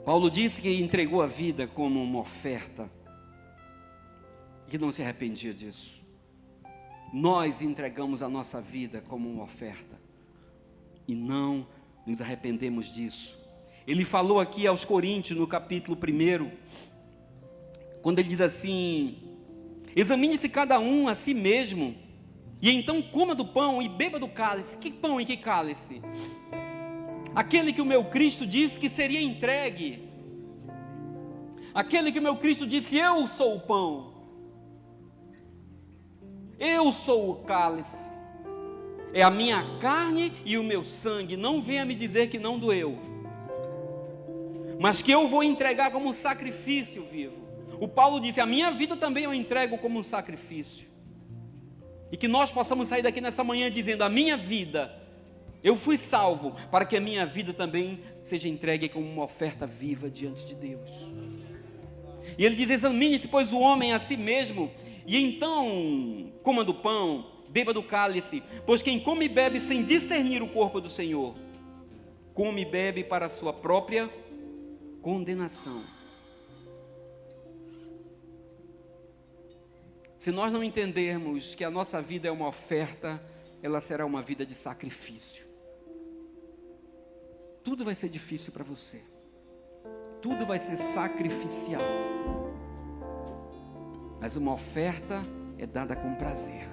S1: Paulo disse que entregou a vida como uma oferta, e que não se arrependia disso. Nós entregamos a nossa vida como uma oferta, e não nos arrependemos disso. Ele falou aqui aos Coríntios, no capítulo 1, quando ele diz assim: examine-se cada um a si mesmo, e então coma do pão e beba do cálice. Que pão e que cálice? Aquele que o meu Cristo disse que seria entregue, aquele que o meu Cristo disse: eu sou o pão, eu sou o cálice, é a minha carne e o meu sangue. Não venha me dizer que não doeu, mas que eu vou entregar como um sacrifício vivo. O Paulo disse: a minha vida também eu entrego como um sacrifício. E que nós possamos sair daqui nessa manhã dizendo: a minha vida, eu fui salvo, para que a minha vida também seja entregue como uma oferta viva diante de Deus. E ele diz: examine-se, pois, o homem a si mesmo, e então coma do pão, beba do cálice, pois quem come e bebe sem discernir o corpo do Senhor, come e bebe para a sua própria condenação. Se nós não entendermos que a nossa vida é uma oferta, ela será uma vida de sacrifício. Tudo vai ser difícil para você, tudo vai ser sacrificial, mas uma oferta é dada com prazer.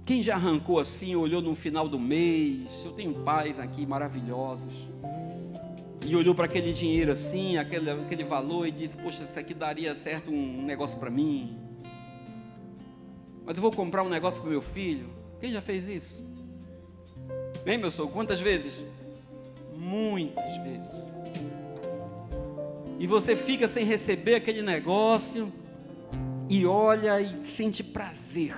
S1: Quem já arrancou assim, olhou no final do mês? Eu tenho pais aqui maravilhosos, e olhou para aquele dinheiro assim, aquele valor, e disse: poxa, isso aqui daria certo um negócio para mim, mas eu vou comprar um negócio para o meu filho. Quem já fez isso? Bem, meu sogro, quantas vezes? Muitas vezes. E você fica sem receber aquele negócio, e olha e sente prazer.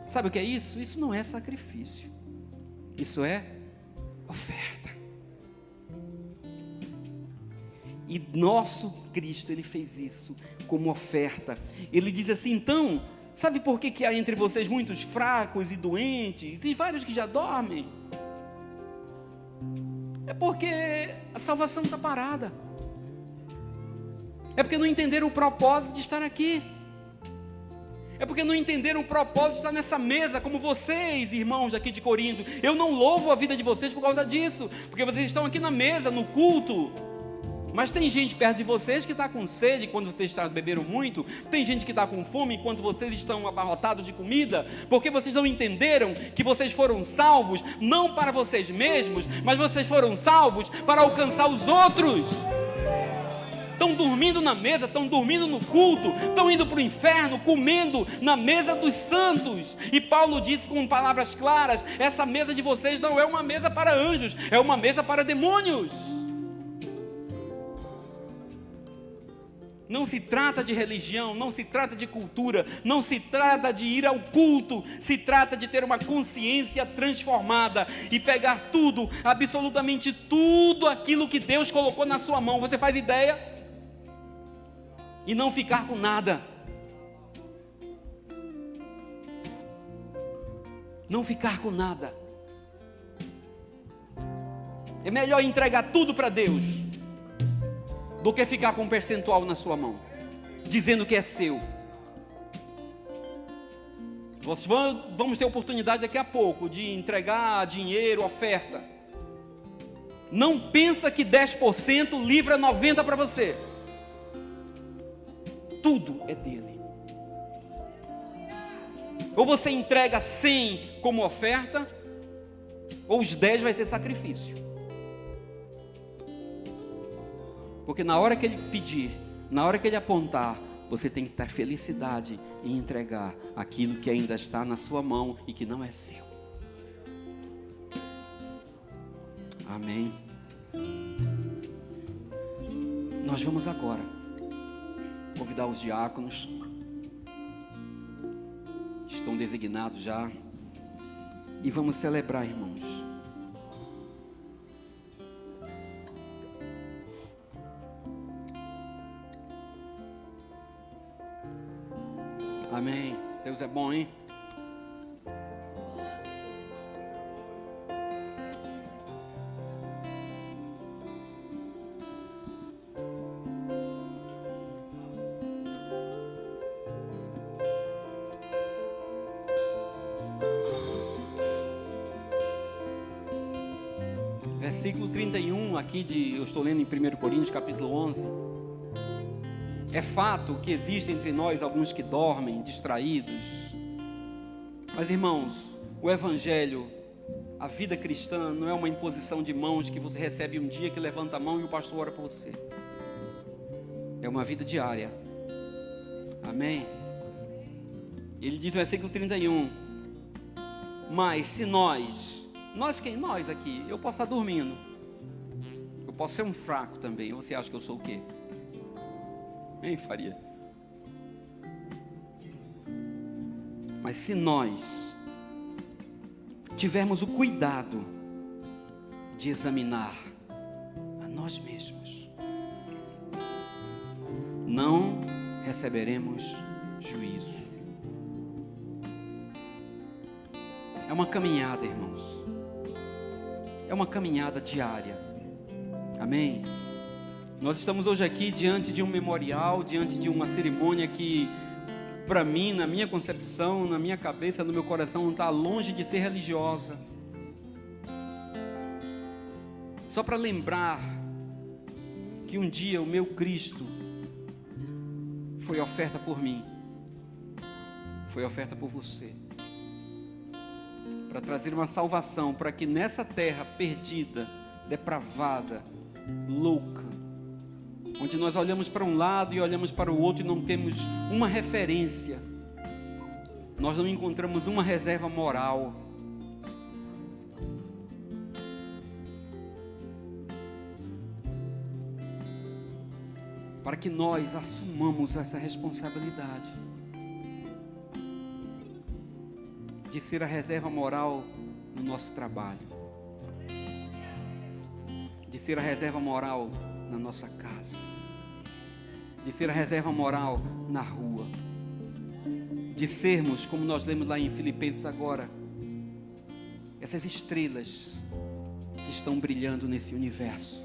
S1: Sabe o que é isso? Isso não é sacrifício, isso é oferta. E nosso Cristo, Ele fez isso como oferta. Ele diz assim: então, Sabe por que há entre vocês muitos fracos e doentes, e vários que já dormem? É porque a salvação está parada. É porque não entenderam o propósito de estar aqui. É porque não entenderam o propósito de estar nessa mesa, como vocês, irmãos aqui de Corinto. Eu não louvo a vida de vocês por causa disso, porque vocês estão aqui na mesa, no culto. Mas tem gente perto de vocês que está com sede quando vocês beberam muito. Tem gente que está com fome enquanto vocês estão abarrotados de comida. Porque vocês não entenderam que vocês foram salvos, não para vocês mesmos, mas vocês foram salvos para alcançar os outros. Estão dormindo na mesa, estão dormindo no culto, estão indo para o inferno, comendo na mesa dos santos. E Paulo disse com palavras claras: essa mesa de vocês não é uma mesa para anjos, é uma mesa para demônios. Não se trata de religião, não se trata de cultura, não se trata de ir ao culto, se trata de ter uma consciência transformada e pegar tudo, absolutamente tudo aquilo que Deus colocou na sua mão. Você faz ideia? E não ficar com nada. Não ficar com nada. É melhor entregar tudo para Deus do que ficar com um percentual na sua mão, dizendo que é seu. Vamos ter oportunidade daqui a pouco de entregar dinheiro, oferta. Não pensa que 10% livra 90% para você. Tudo é dele. Ou você entrega 100 como oferta, ou os 10 vai ser sacrifício. Porque na hora que ele pedir, na hora que ele apontar, você tem que ter felicidade em entregar aquilo que ainda está na sua mão e que não é seu. Amém. Nós vamos agora convidar os diáconos, estão designados já, e vamos celebrar, irmãos. Amém. Deus é bom, hein? Versículo 31 aqui eu estou lendo em 1 Coríntios capítulo 11. É fato que existem entre nós alguns que dormem, distraídos. Mas, irmãos, o Evangelho, a vida cristã, não é uma imposição de mãos que você recebe um dia, que levanta a mão e o pastor ora por você. É uma vida diária. Amém? Ele diz no versículo 31: mas se nós quem? Nós aqui, eu posso estar dormindo. Eu posso ser um fraco também. Você acha que eu sou o quê? Hein, Faria? Mas se nós tivermos o cuidado de examinar a nós mesmos, não receberemos juízo. É uma caminhada, irmãos. É uma caminhada diária. Amém? Nós estamos hoje aqui diante de um memorial, diante de uma cerimônia que, para mim, na minha concepção, na minha cabeça, no meu coração, não está longe de ser religiosa. Só para lembrar que um dia o meu Cristo foi oferta por mim, foi oferta por você, para trazer uma salvação, para que nessa terra perdida, depravada, louca, onde nós olhamos para um lado e olhamos para o outro e não temos uma referência, nós não encontramos uma reserva moral, para que nós assumamos essa responsabilidade de ser a reserva moral no nosso trabalho, de ser a reserva moral na nossa casa, de ser a reserva moral na rua, de sermos, como nós lemos lá em Filipenses agora, essas estrelas que estão brilhando nesse universo.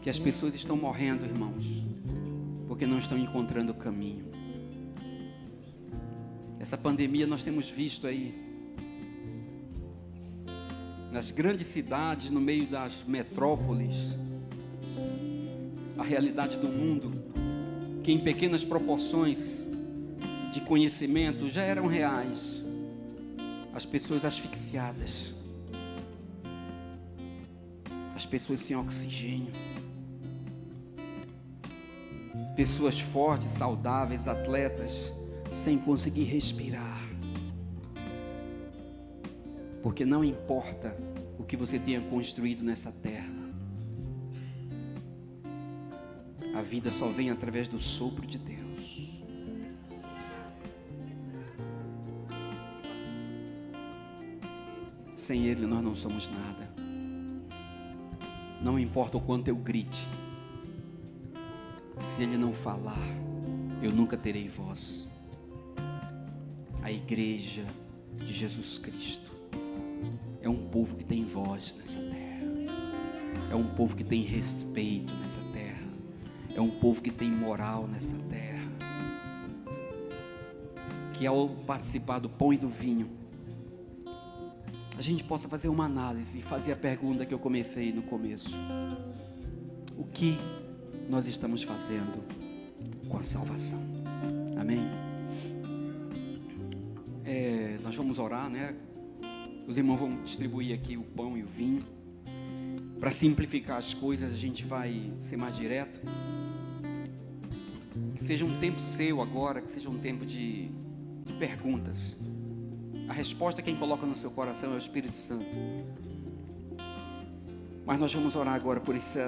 S1: Que as pessoas estão morrendo, irmãos, porque não estão encontrando o caminho. Essa pandemia nós temos visto aí, nas grandes cidades, no meio das metrópoles, a realidade do mundo, que em pequenas proporções de conhecimento já eram reais, as pessoas asfixiadas, as pessoas sem oxigênio, pessoas fortes, saudáveis, atletas, sem conseguir respirar, porque não importa o que você tenha construído nessa terra, a vida só vem através do sopro de Deus. Sem Ele nós não somos nada. Não importa o quanto eu grite, se Ele não falar, eu nunca terei voz. A igreja de Jesus Cristo é um povo que tem voz nessa terra, é um povo que tem respeito nessa terra, é um povo que tem moral nessa terra, que ao participar do pão e do vinho, a gente possa fazer uma análise e fazer a pergunta que eu comecei no começo: o que nós estamos fazendo com a salvação? Amém? Nós vamos orar, né? Os irmãos vão distribuir aqui o pão e o vinho. Para simplificar as coisas, a gente vai ser mais direto. Que seja um tempo seu agora, que seja um tempo de perguntas. A resposta quem coloca no seu coração é o Espírito Santo. Mas nós vamos orar agora por isso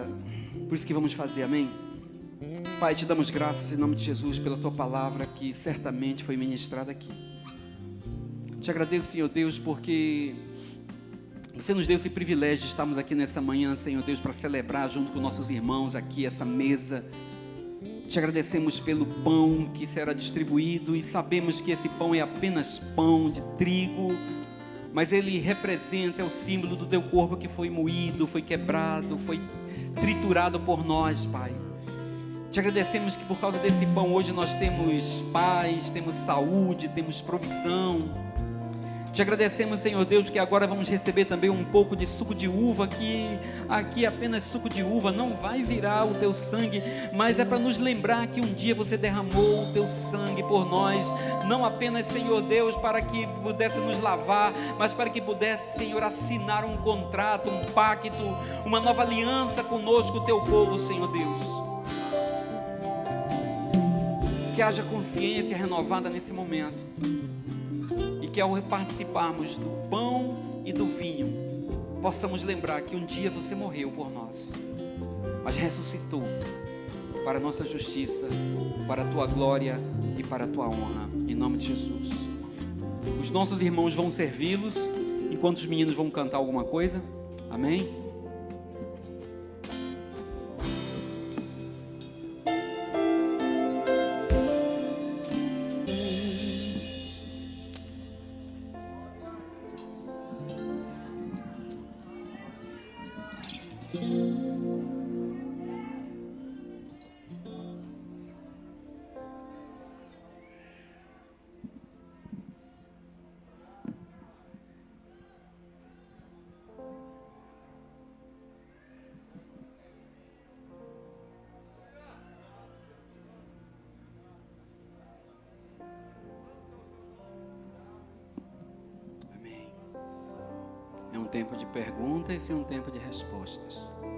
S1: que vamos fazer, amém? Pai, te damos graças em nome de Jesus pela tua palavra que certamente foi ministrada aqui. Te agradeço, Senhor Deus, porque você nos deu esse privilégio de estarmos aqui nessa manhã, Senhor Deus, para celebrar junto com nossos irmãos aqui essa mesa. Te agradecemos pelo pão que será distribuído e sabemos que esse pão é apenas pão de trigo, mas ele representa, é o símbolo do teu corpo que foi moído, foi quebrado, foi triturado por nós, Pai. Te agradecemos que por causa desse pão hoje nós temos paz, temos saúde, temos provisão. Te agradecemos, Senhor Deus, que agora vamos receber também um pouco de suco de uva, que aqui apenas suco de uva não vai virar o teu sangue, mas é para nos lembrar que um dia você derramou o teu sangue por nós, não apenas, Senhor Deus, para que pudesse nos lavar, mas para que pudesse, Senhor, assinar um contrato, um pacto, uma nova aliança conosco, o teu povo, Senhor Deus. Que haja consciência renovada nesse momento. Que ao participarmos do pão e do vinho, possamos lembrar que um dia você morreu por nós, mas ressuscitou para a nossa justiça, para a tua glória e para a tua honra, em nome de Jesus. Os nossos irmãos vão servi-los, enquanto os meninos vão cantar alguma coisa, amém? É um tempo de perguntas e um tempo de respostas. Amém.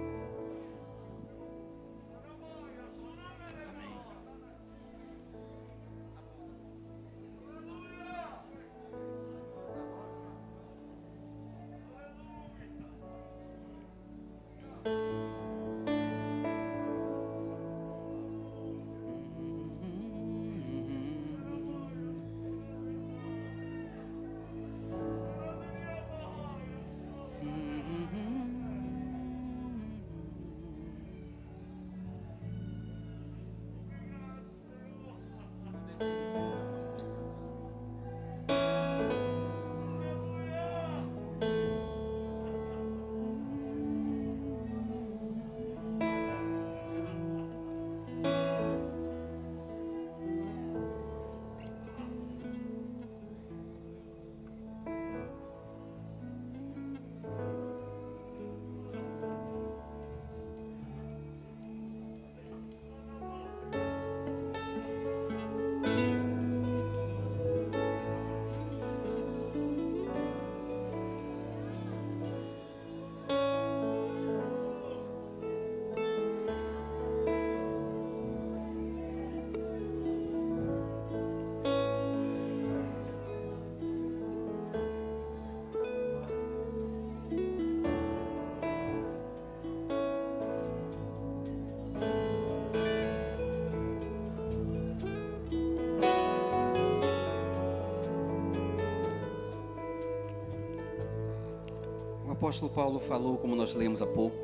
S1: apóstolo Paulo falou, como nós lemos há pouco,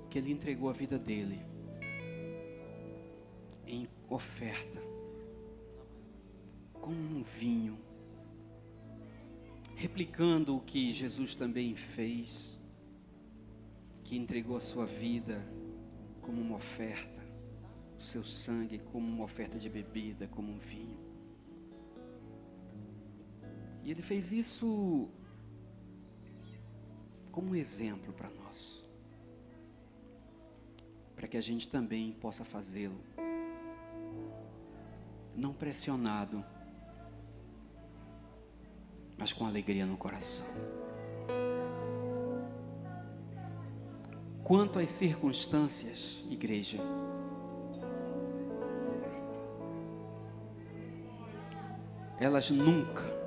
S1: que ele entregou a vida dele em oferta, como um vinho, replicando o que Jesus também fez, que entregou a sua vida como uma oferta, o seu sangue como uma oferta de bebida, como um vinho. E ele fez isso como um exemplo para nós, para que a gente também possa fazê-lo, não pressionado, mas com alegria no coração. Quanto às circunstâncias, igreja, elas nunca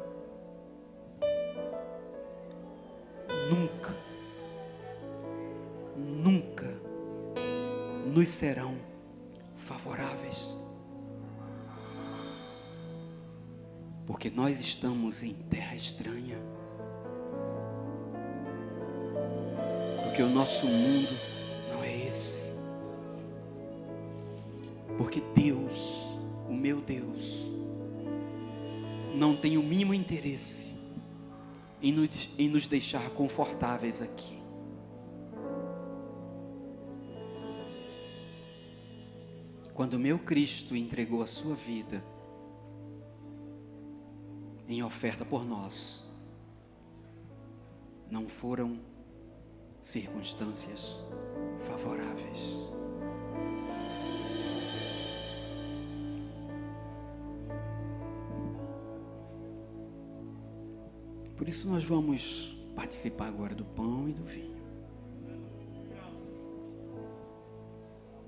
S1: nos serão favoráveis, porque nós estamos em terra estranha, porque o nosso mundo não é esse, porque Deus, o meu Deus, não tem o mínimo interesse em nos deixar confortáveis aqui. Quando o meu Cristo entregou a sua vida em oferta por nós, não foram circunstâncias favoráveis. Por isso nós vamos participar agora do pão e do vinho.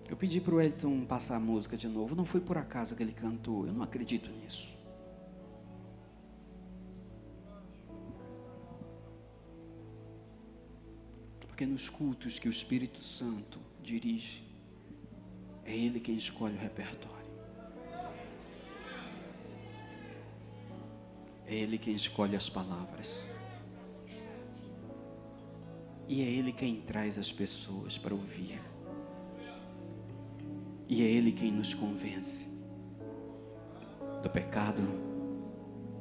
S1: Eu pedi para o Elton passar a música de novo. Não foi por acaso que ele cantou. Eu não acredito nisso. Porque nos cultos que o Espírito Santo dirige, é Ele quem escolhe o repertório. É Ele quem escolhe as palavras. E é Ele quem traz as pessoas para ouvir. E é Ele quem nos convence do pecado,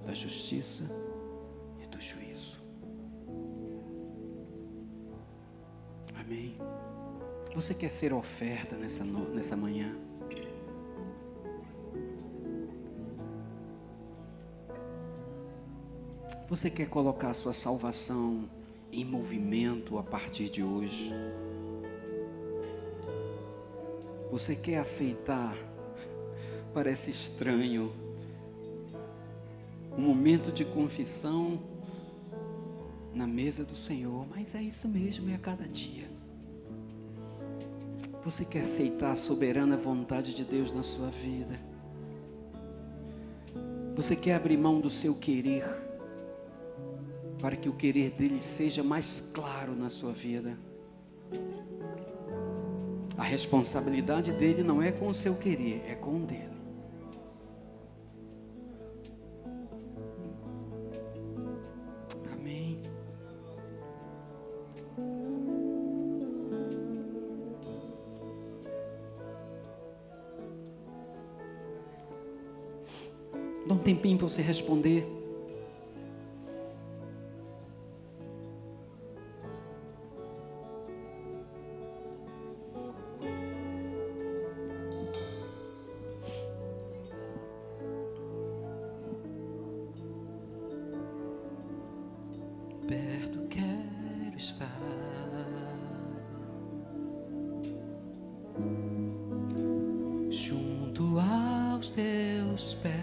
S1: da justiça e do juízo. Amém? Você quer ser oferta nessa manhã? Você quer colocar a sua salvação em movimento a partir de hoje? Você quer aceitar? Parece estranho um momento de confissão na mesa do Senhor, mas é isso mesmo, é a cada dia. Você quer aceitar a soberana vontade de Deus na sua vida? Você quer abrir mão do seu querer para que o querer dele seja mais claro na sua vida? A responsabilidade dele não é com o seu querer, é com o dele. Amém. Dá um tempinho para você responder. Perto quero estar, junto aos teus pés,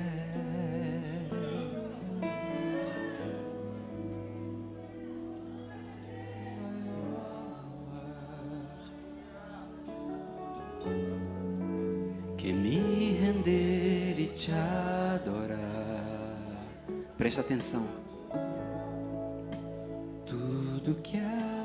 S1: que me render e te adorar. Presta atenção. Tudo que há